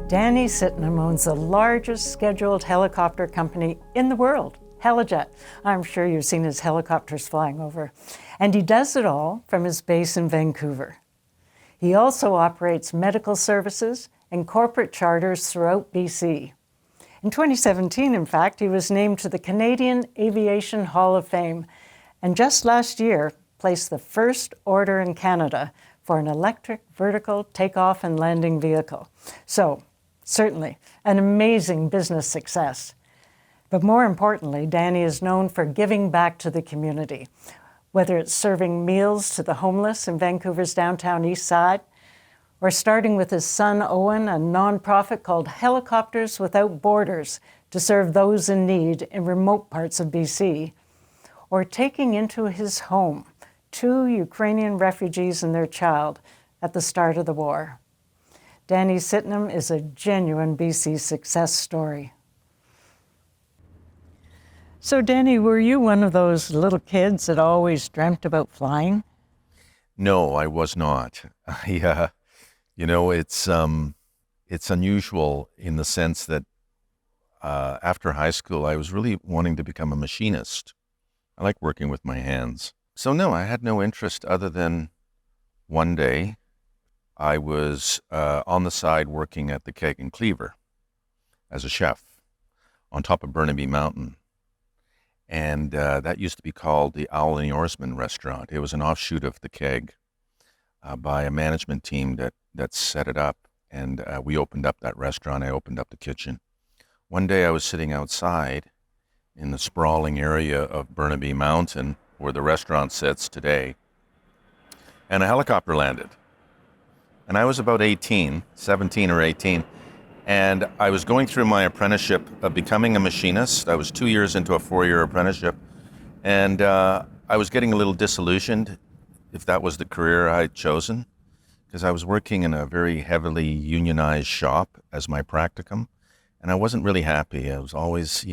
Danny Sitnam owns the largest scheduled helicopter company in the world, Helijet. I'm sure you've seen his helicopters flying over. And he does it all from his base in Vancouver. He also operates medical services and corporate charters throughout BC. In 2017, in fact, he was named to the Canadian Aviation Hall of Fame, and just last year placed the first order in Canada for an electric vertical takeoff and landing vehicle. So, certainly, an amazing business success. But more importantly, Danny is known for giving back to the community, whether it's serving meals to the homeless in Vancouver's downtown east side, or starting with his son Owen a nonprofit called Helicopters Without Borders to serve those in need in remote parts of BC, or taking into his home 2 Ukrainian refugees and their child at the start of the war. Danny Sitnam is a genuine BC success story. So Danny, were you one of those little kids that always dreamt about flying? No, I was not. It's unusual in the sense that after high school, I was really wanting to become a machinist. I like working with my hands. So no, I had no interest other than one day I was on the side working at the Keg and Cleaver as a chef on top of Burnaby Mountain. And that used to be called the Owl and the Oarsman restaurant. It was an offshoot of the Keg by a management team that set it up. And we opened up that restaurant. I opened up the kitchen. One day I was sitting outside in the sprawling area of Burnaby Mountain where the restaurant sits today, and a helicopter landed. And I was about 17 or 18, and I was going through my apprenticeship of becoming a machinist. I was 2 years into a 4-year apprenticeship, and I was getting a little disillusioned if that was the career I'd chosen, because I was working in a very heavily unionized shop as my practicum, and I wasn't really happy. I was always,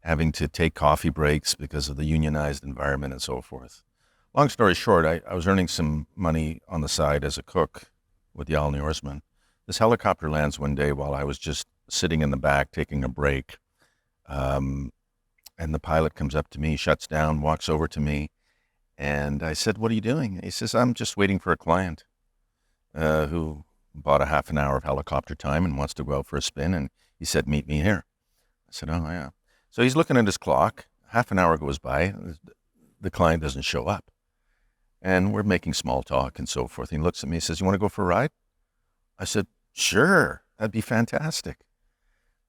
having to take coffee breaks because of the unionized environment and so forth. Long story short, I was earning some money on the side as a cook with the Owl and the Oarsman. This helicopter lands one day while I was just sitting in the back taking a break. And the pilot comes up to me, shuts down, walks over to me. And I said, "What are you doing?" He says, "I'm just waiting for a client who bought a half an hour of helicopter time and wants to go out for a spin." And he said, "Meet me here." I said, "Oh, yeah." So he's looking at his clock. Half an hour goes by. The client doesn't show up. And we're making small talk and so forth. He looks at me and says, "You want to go for a ride?" I said, "Sure, that'd be fantastic."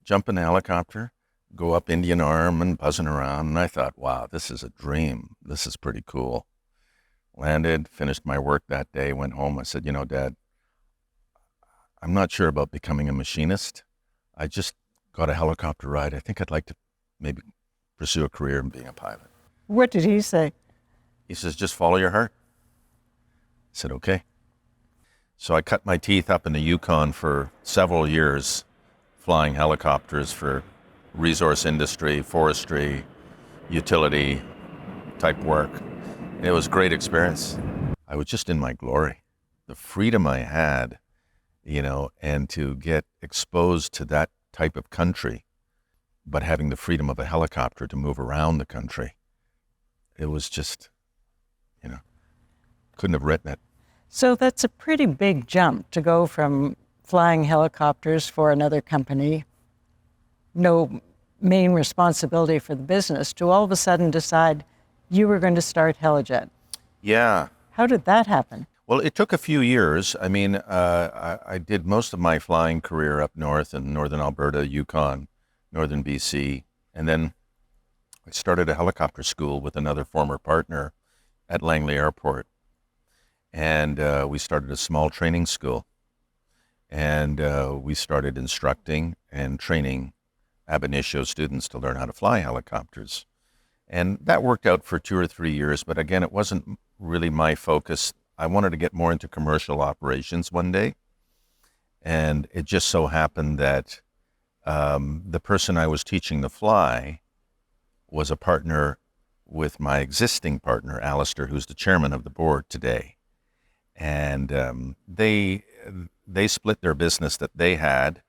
Jump in the helicopter, go up Indian Arm and buzzing around. And I thought, wow, this is a dream. This is pretty cool. Landed, finished my work that day, went home. I said, "Dad, I'm not sure about becoming a machinist. I just got a helicopter ride. I think I'd like to maybe pursue a career in being a pilot." What did he say? He says, "Just follow your heart." I said, "Okay." So I cut my teeth up in the Yukon for several years, flying helicopters for resource industry, forestry, utility type work. It was a great experience. I was just in my glory. The freedom I had, and to get exposed to that type of country, but having the freedom of a helicopter to move around the country, it was just, couldn't have written it. So that's a pretty big jump to go from flying helicopters for another company, no main responsibility for the business, to all of a sudden decide you were going to start Helijet. Yeah. How did that happen? Well, it took a few years. I mean, I did most of my flying career up north in northern Alberta, Yukon, northern BC, and then I started a helicopter school with another former partner at Langley Airport. And we started a small training school. And we started instructing and training ab initio students to learn how to fly helicopters. And that worked out for 2 or 3 years, but again, it wasn't really my focus. I wanted to get more into commercial operations one day. And it just so happened that the person I was teaching to fly was a partner with my existing partner, Alistair, who's the chairman of the board today. And they split their business that they had.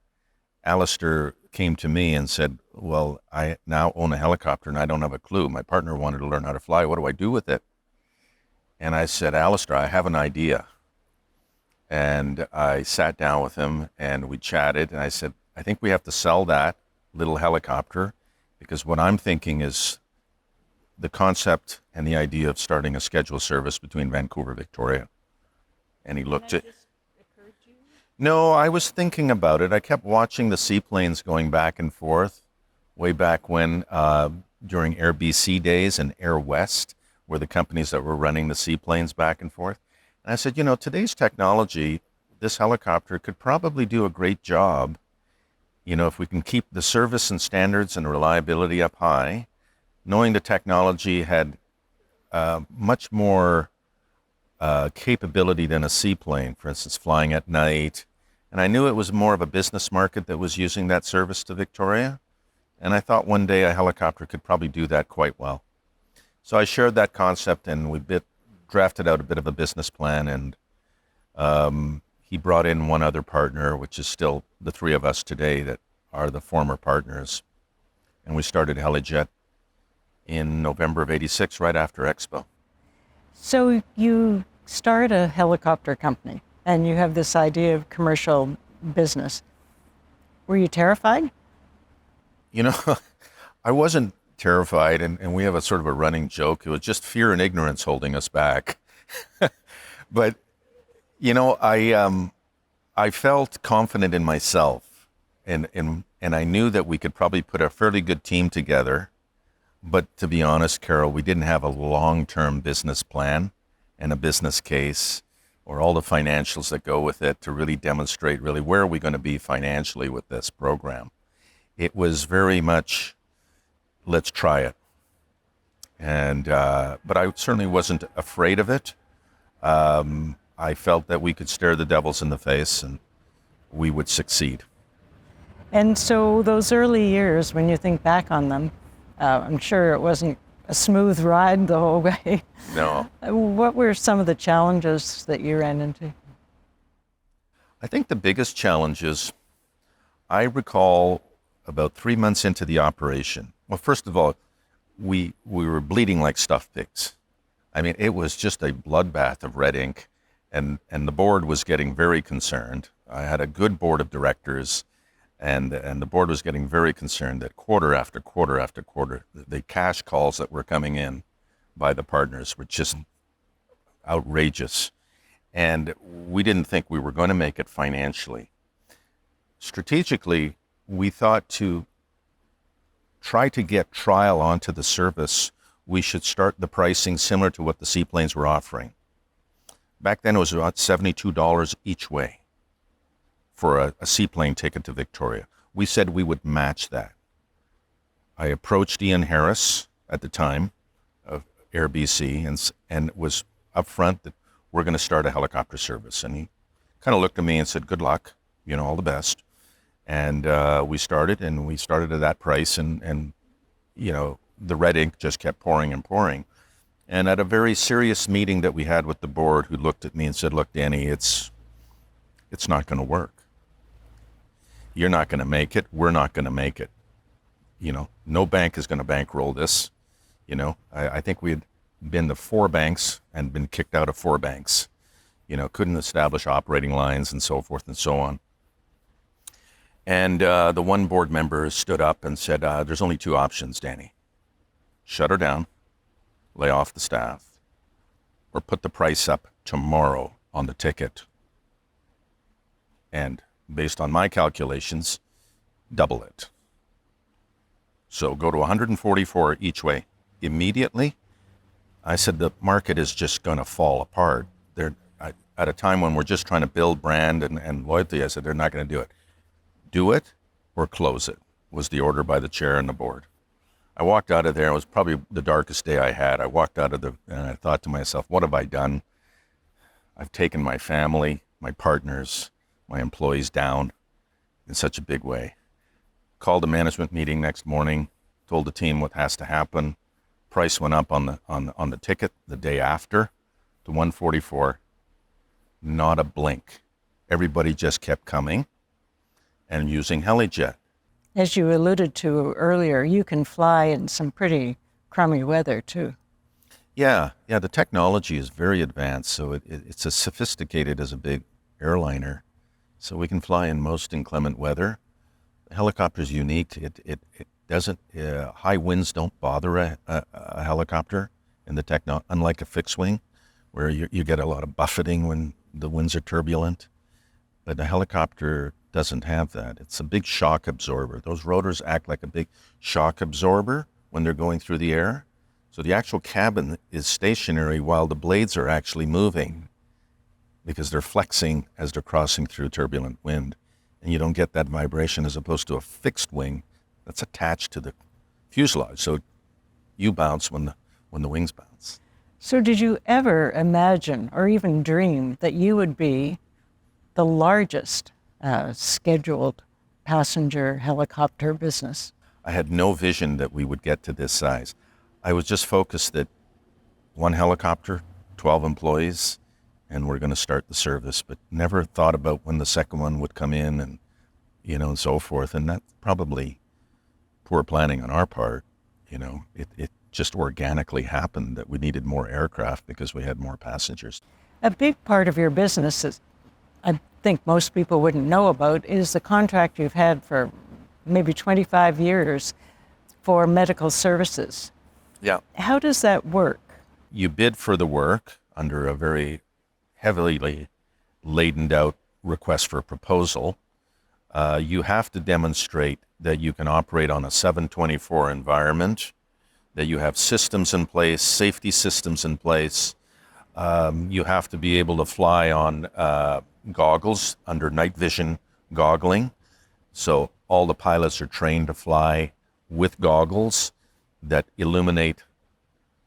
Alistair came to me and said, well, I now own a helicopter and I don't have a clue. My partner wanted to learn how to fly. What do I do with it? And I said, Alistair, I have an idea. And I sat down with him and we chatted. And I said, I think we have to sell that little helicopter, because what I'm thinking is the concept and the idea of starting a scheduled service between Vancouver and Victoria. And he looked at... No, I was thinking about it. I kept watching the seaplanes going back and forth way back when, during Air BC days and Air West were the companies that were running the seaplanes back and forth. And I said, today's technology, this helicopter could probably do a great job, if we can keep the service and standards and reliability up high, knowing the technology had much more capability than a seaplane, for instance, flying at night. And I knew it was more of a business market that was using that service to Victoria. And I thought one day a helicopter could probably do that quite well. So I shared that concept and we drafted out a bit of a business plan. And he brought in one other partner, which is still the three of us today that are the former partners. And we started Helijet in November of '86, right after Expo. So you start a helicopter company and you have this idea of commercial business. Were you terrified? I wasn't terrified, and we have a sort of a running joke. It was just fear and ignorance holding us back. But, I felt confident in myself, and I knew that we could probably put a fairly good team together. But to be honest, Carol, we didn't have a long-term business plan and a business case or all the financials that go with it to really demonstrate really where are we going to be financially with this program. It was very much, let's try it. And but I certainly wasn't afraid of it. I felt that we could stare the devils in the face and we would succeed. And so those early years, when you think back on them, I'm sure it wasn't a smooth ride the whole way. No. What were some of the challenges that you ran into? I think the biggest challenges, I recall about 3 months into the operation. Well, first of all, we were bleeding like stuffed pigs. I mean, it was just a bloodbath of red ink, and the board was getting very concerned. I had a good board of directors, and the board was getting very concerned that quarter after quarter after quarter, the cash calls that were coming in by the partners were just outrageous. And we didn't think we were going to make it financially. Strategically, we thought to try to get trial onto the service, we should start the pricing similar to what the seaplanes were offering. Back then it was about $72 each way for a seaplane ticket to Victoria. We said we would match that. I approached Ian Harris at the time of Air BC and was upfront that we're going to start a helicopter service. And he kind of looked at me and said, good luck, all the best. And we started at that price and the red ink just kept pouring and pouring. And at a very serious meeting that we had with the board, who looked at me and said, look, Danny, it's not going to work. You're not going to make it. We're not going to make it. No bank is going to bankroll this. I think we had been to 4 banks and been kicked out of 4 banks. Couldn't establish operating lines and so forth and so on. And the one board member stood up and said, there's only 2 options, Danny. Shut her down, lay off the staff, or put the price up tomorrow on the ticket. And based on my calculations, double it. So go to 144 each way. Immediately, I said the market is just going to fall apart. At a time when we're just trying to build brand and loyalty, I said they're not going to do it. Do it or close it, was the order by the chair and the board. I walked out of there. It was probably the darkest day I had. I walked out of and I thought to myself, what have I done? I've taken my family, my partners, my employees down in such a big way. Called a management meeting next morning, told the team what has to happen. Price went up on the ticket the day after to 144. Not a blink. Everybody just kept coming and using HeliJet. As you alluded to earlier, you can fly in some pretty crummy weather too. Yeah, the technology is very advanced, so it's as sophisticated as a big airliner. So we can fly in most inclement weather. The helicopter is unique. It doesn't, high winds don't bother a helicopter in the unlike a fixed wing, where you get a lot of buffeting when the winds are turbulent. But the helicopter doesn't have that. It's a big shock absorber. Those rotors act like a big shock absorber when they're going through the air. So the actual cabin is stationary while the blades are actually moving because they're flexing as they're crossing through turbulent wind. And you don't get that vibration as opposed to a fixed wing that's attached to the fuselage. So you bounce when the wings bounce. So did you ever imagine or even dream that you would be the largest scheduled passenger helicopter business? I had no vision that we would get to this size. I was just focused that one helicopter, 12 employees, and we're going to start the service, but never thought about when the second one would come in and, and so forth. And that's probably poor planning on our part. It just organically happened that we needed more aircraft because we had more passengers. A big part of your business is, I think most people wouldn't know about, is the contract you've had for maybe 25 years for medical services. Yeah. How does that work? You bid for the work under a very heavily laden out request for proposal. You have to demonstrate that you can operate on a 724 environment, that you have systems in place, safety systems in place. You have to be able to fly on goggles under night vision goggling. So all the pilots are trained to fly with goggles that illuminate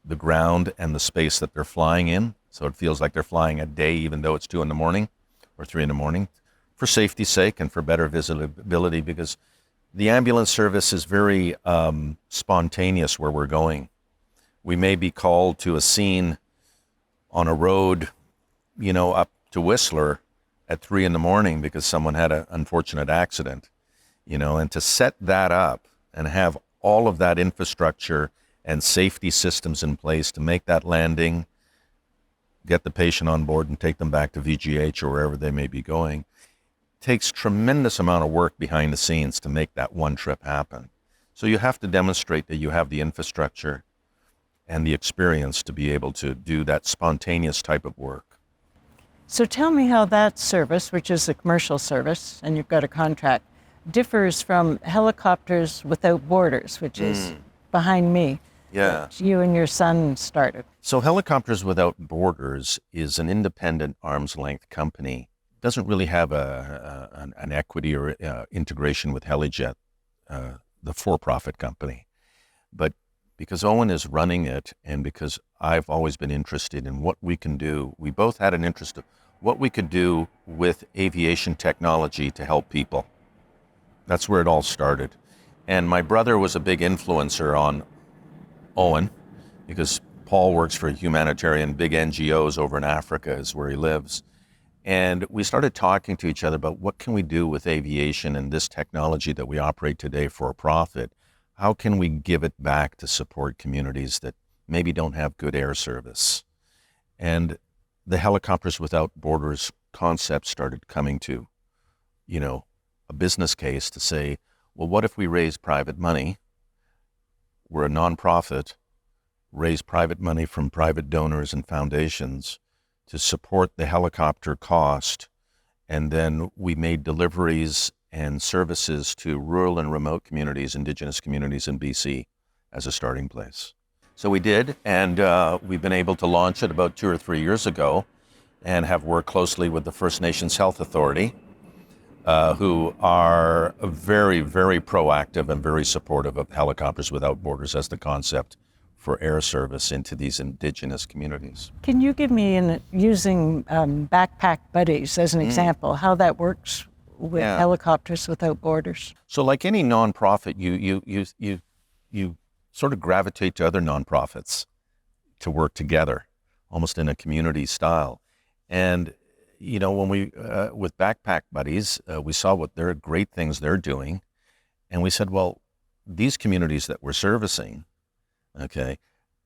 the ground and the space that they're flying in. So it feels like they're flying at day, even though it's 2 a.m. or 3 a.m, for safety's sake and for better visibility, because the ambulance service is very spontaneous where we're going. We may be called to a scene on a road, up to Whistler at 3 a.m. because someone had an unfortunate accident, and to set that up and have all of that infrastructure and safety systems in place to make that landing, get the patient on board and take them back to VGH or wherever they may be going, takes tremendous amount of work behind the scenes to make that one trip happen. So you have to demonstrate that you have the infrastructure and the experience to be able to do that spontaneous type of work. So tell me how that service, which is a commercial service, and you've got a contract, differs from Helicopters Without Borders, which is behind me. Yeah. That you and your son started. So Helicopters Without Borders is an independent arm's length company. Doesn't really have an equity or integration with HeliJet, the for-profit company. But because Owen is running it and because I've always been interested in what we can do, we both had an interest of what we could do with aviation technology to help people. That's where it all started. And my brother was a big influencer on Owen because Paul works for humanitarian big NGOs over in Africa is where he lives. And we started talking to each other about what can we do with aviation and this technology that we operate today for a profit. How can we give it back to support communities that maybe don't have good air service? And the Helicopters Without Borders concept started coming to, a business case to say, well, what if we raise private money? We're a nonprofit, raise private money from private donors and foundations to support the helicopter cost. And then we made deliveries and services to rural and remote communities, indigenous communities in BC as a starting place. So we did, and we've been able to launch it about 2 or 3 years ago and have worked closely with the First Nations Health Authority, who are very, very proactive and very supportive of Helicopters Without Borders as the concept for air service into these indigenous communities. Can you give me, using Backpack Buddies as an example, how that works with Yeah. Helicopters Without Borders? So like any nonprofit, you sort of gravitate to other nonprofits to work together, almost in a community style. And when we with Backpack Buddies, we saw what their great things they're doing, and we said, well, these communities that we're servicing, okay,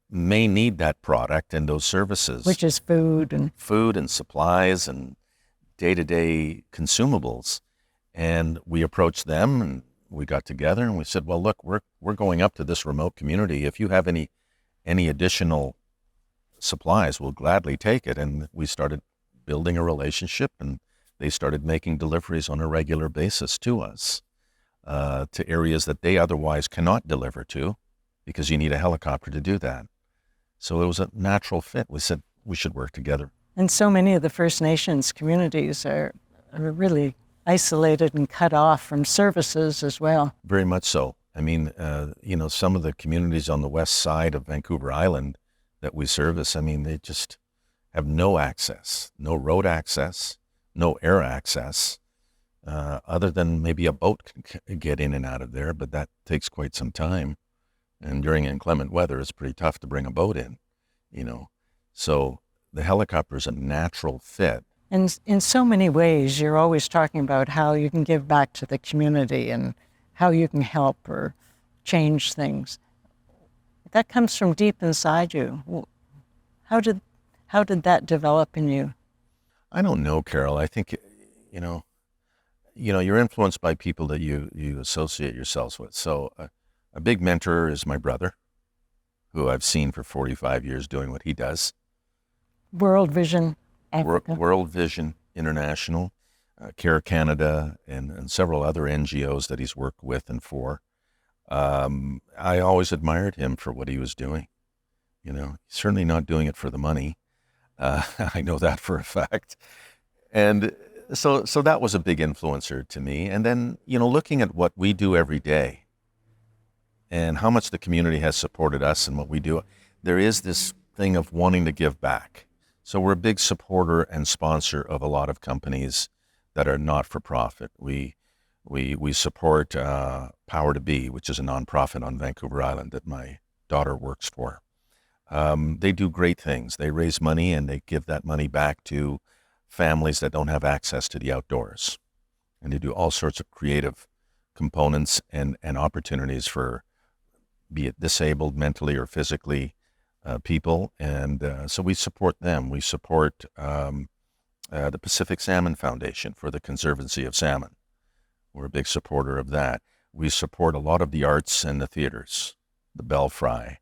may need that product and those services, Which is food and supplies and day-to-day consumables. And we approached them and we got together and we said, well, look, we're going up to this remote community. If you have any additional supplies, we'll gladly take it. And we started building a relationship, and they started making deliveries on a regular basis to us, to areas that they otherwise cannot deliver to, because you need a helicopter to do that. So it was a natural fit. We said we should work together. And so many of the First Nations communities are really isolated and cut off from services as well. Very much so. I mean, some of the communities on the west side of Vancouver Island that we service, I mean, they just have no access, no road access, no air access, other than maybe a boat can get in and out of there, but that takes quite some time. And during inclement weather, it's pretty tough to bring a boat in, So the helicopter is a natural fit. And in so many ways, you're always talking about how you can give back to the community and how you can help or change things. That comes from deep inside you. How did that develop in you? I don't know, Carol. I think, you're influenced by people that you associate yourselves with. So a big mentor is my brother, who I've seen for 45 years doing what he does. World Vision Africa. World Vision International, Care Canada, and several other NGOs that he's worked with and for. I always admired him for what he was doing. He's certainly not doing it for the money. I know that for a fact. And so that was a big influencer to me. And then, looking at what we do every day and how much the community has supported us and what we do, there is this thing of wanting to give back. So we're a big supporter and sponsor of a lot of companies that are not for profit. We support Power to Be, which is a nonprofit on Vancouver Island that my daughter works for. They do great things. They raise money and they give that money back to families that don't have access to the outdoors. And they do all sorts of creative components and opportunities for, be it disabled mentally or physically, people. And so we support them. We support the Pacific Salmon Foundation for the Conservancy of Salmon. We're a big supporter of that. We support a lot of the arts and the theaters, the Belfry,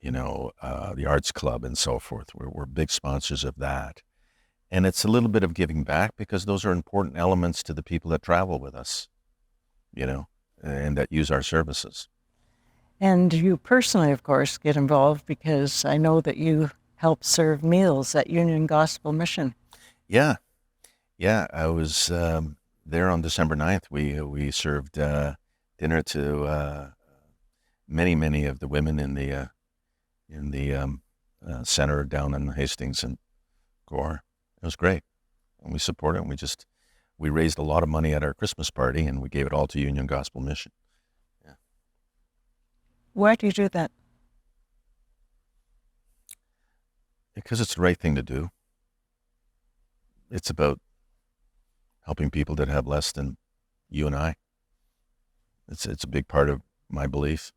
the Arts Club and so forth. We're big sponsors of that. And it's a little bit of giving back because those are important elements to the people that travel with us, and that use our services. And you personally, of course, get involved because I know that you help serve meals at Union Gospel Mission. Yeah. I was there on December 9th. We served dinner to many of the women in the center down in Hastings and Gore. It was great, and we support it. And we raised a lot of money at our Christmas party, and we gave it all to Union Gospel Mission. Yeah. Why do you do that? Because it's the right thing to do. It's about helping people that have less than you and I. It's a big part of my belief.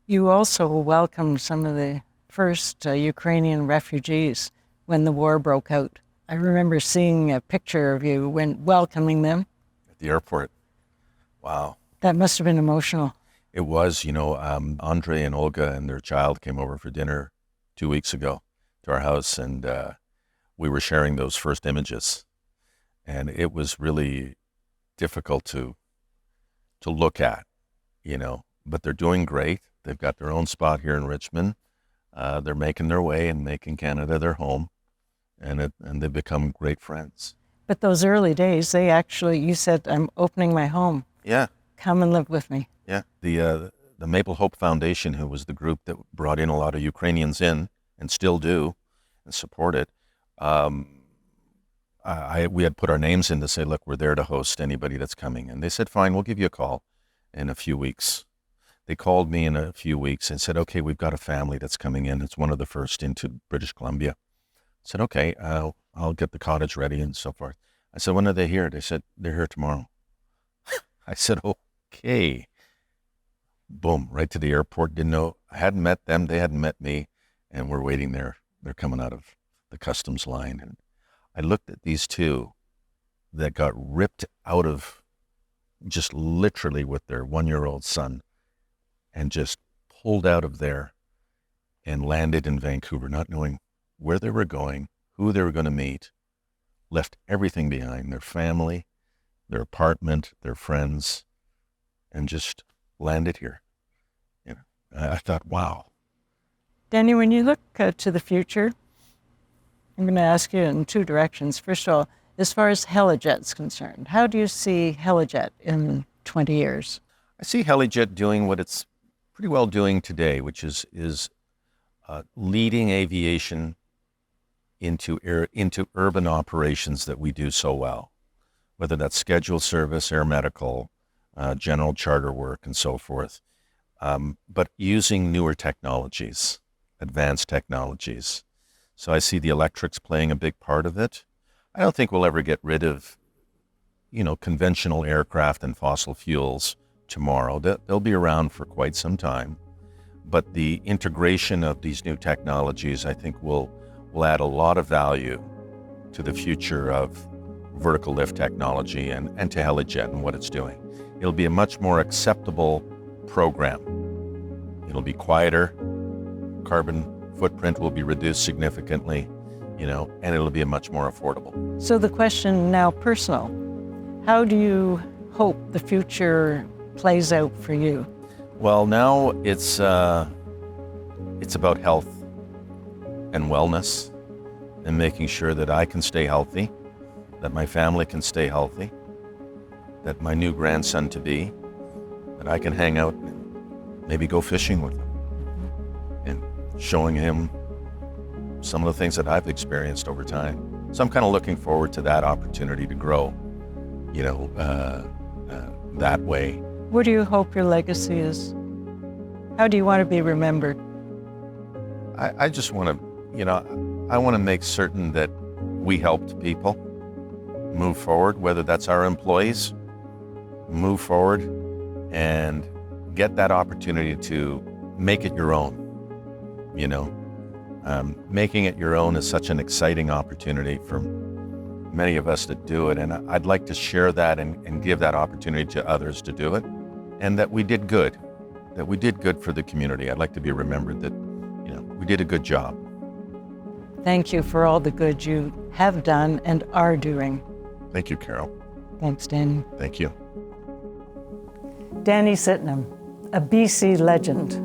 You also welcomed some of the first Ukrainian refugees when the war broke out. I remember seeing a picture of you when welcoming them. At the airport. Wow. That must have been emotional. It was, Andre and Olga and their child came over for dinner 2 weeks ago to our house, and we were sharing those first images. And it was really difficult to look at, but they're doing great. They've got their own spot here in Richmond. They're making their way and making Canada their home, and they've become great friends. But those early days, you said, I'm opening my home. Yeah. Come and live with me. Yeah. The the Maple Hope Foundation, who was the group that brought in a lot of Ukrainians in and still do and support it, we had put our names in to say, look, we're there to host anybody that's coming. And they said, fine, we'll give you a call in a few weeks. They called me in a few weeks and said, okay, we've got a family that's coming in. It's one of the first into British Columbia. I said, okay, I'll get the cottage ready and so forth. I said, when are they here? They said, they're here tomorrow. I said, okay. Boom, right to the airport. Didn't know, I hadn't met them. They hadn't met me. And we're waiting there. They're coming out of the customs line. And I looked at these two that got ripped out of, just literally with their 1-year-old son, and just pulled out of there and landed in Vancouver, not knowing where they were going, who they were going to meet, left everything behind, their family, their apartment, their friends, and just landed here. You know, I thought, wow. Danny, when you look to the future, I'm going to ask you in two directions. First of all, as far as Helijet's concerned, how do you see Helijet in 20 years? I see Helijet doing what it's pretty well doing today, which is leading aviation into urban operations that we do so well, whether that's scheduled service, air medical, general charter work, and so forth, but using newer technologies, advanced technologies. So I see the electrics playing a big part of it. I don't think we'll ever get rid of, conventional aircraft and fossil fuels tomorrow. They'll be around for quite some time. But the integration of these new technologies, I think, will add a lot of value to the future of vertical lift technology and to Helijet and what it's doing. It'll be a much more acceptable program. It'll be quieter, carbon footprint will be reduced significantly, and it'll be much more affordable. So the question now personal, how do you hope the future plays out for you? Well, now it's about health and wellness and making sure that I can stay healthy, that my family can stay healthy, that my new grandson to be, that I can hang out and maybe go fishing with him and showing him some of the things that I've experienced over time. So I'm kind of looking forward to that opportunity to grow, that way. What do you hope your legacy is? How do you want to be remembered? I just want to, I want to make certain that we helped people move forward, whether that's our employees, move forward and get that opportunity to make it your own. Making it your own is such an exciting opportunity for many of us that do it. And I'd like to share that and give that opportunity to others to do it. And that we did good for the community. I'd like to be remembered that, we did a good job. Thank you for all the good you have done and are doing. Thank you, Carol. Thanks, Danny. Thank you. Danny Sitnam, a BC legend.